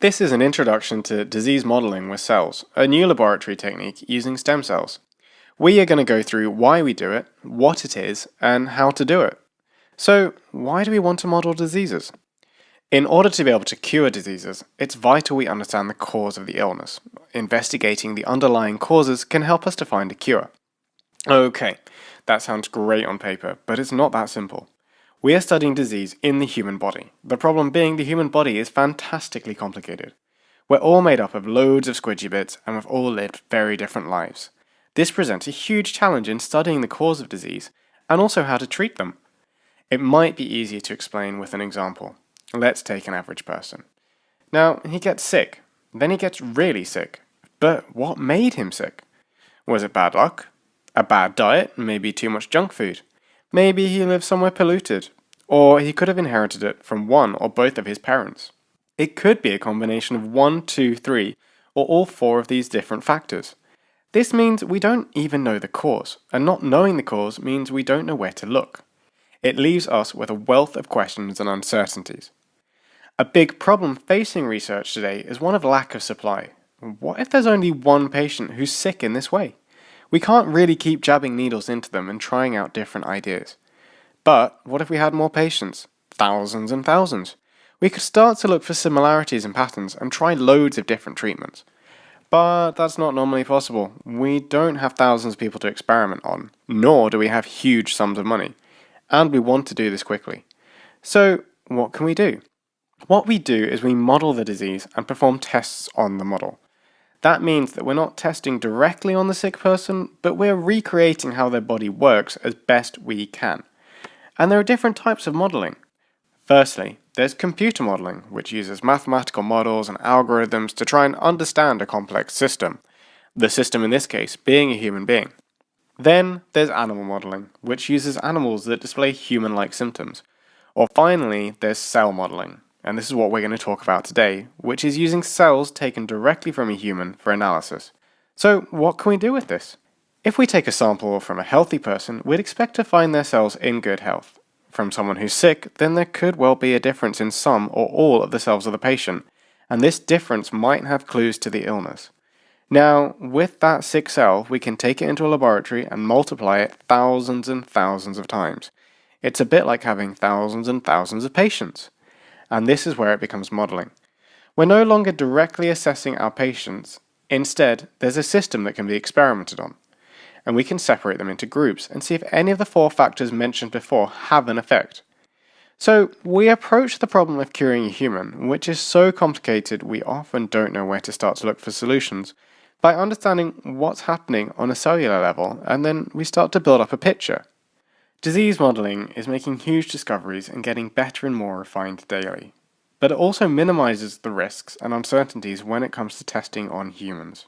This is an introduction to disease modeling with cells, a new laboratory technique using stem cells. We are going to go through why we do it, what it is, and how to do it. So, why do we want to model diseases? In order to be able to cure diseases, it's vital we understand the cause of the illness. Investigating the underlying causes can help us to find a cure. Okay, that sounds great on paper, but it's not that simple. We are studying disease in the human body. The problem being the human body is fantastically complicated. We're all made up of loads of squidgy bits and we've all lived very different lives. This presents a huge challenge in studying the cause of disease and also how to treat them. It might be easier to explain with an example. Let's take an average person. Now, he gets sick, then he gets really sick. But what made him sick? Was it bad luck? A bad diet? Maybe too much junk food? Maybe he lives somewhere polluted, or he could have inherited it from one or both of his parents. It could be a combination of 1, 2, 3, or all 4 of these different factors. This means we don't even know the cause, and not knowing the cause means we don't know where to look. It leaves us with a wealth of questions and uncertainties. A big problem facing research today is one of lack of supply. What if there's only one patient who's sick in this way? We can't really keep jabbing needles into them and trying out different ideas. But what if we had more patients? Thousands and thousands. We could start to look for similarities and patterns and try loads of different treatments. But that's not normally possible. We don't have thousands of people to experiment on, nor do we have huge sums of money. And we want to do this quickly. So what can we do? What we do is we model the disease and perform tests on the model. That means that we're not testing directly on the sick person, but we're recreating how their body works as best we can. And there are different types of modeling. Firstly, there's computer modeling, which uses mathematical models and algorithms to try and understand a complex system, the system in this case being a human being. Then there's animal modeling, which uses animals that display human-like symptoms. Or finally, there's cell modeling. And this is what we're going to talk about today, which is using cells taken directly from a human for analysis. So what can we do with this? If we take a sample from a healthy person, we'd expect to find their cells in good health. From someone who's sick, then there could well be a difference in some or all of the cells of the patient, and this difference might have clues to the illness. Now, with that sick cell, we can take it into a laboratory and multiply it thousands and thousands of times. It's a bit like having thousands and thousands of patients. And this is where it becomes modeling. We're no longer directly assessing our patients. Instead, there's a system that can be experimented on. And we can separate them into groups and see if any of the 4 factors mentioned before have an effect. So we approach the problem of curing a human, which is so complicated we often don't know where to start to look for solutions, by understanding what's happening on a cellular level, and then we start to build up a picture. Disease modeling is making huge discoveries and getting better and more refined daily, but it also minimizes the risks and uncertainties when it comes to testing on humans.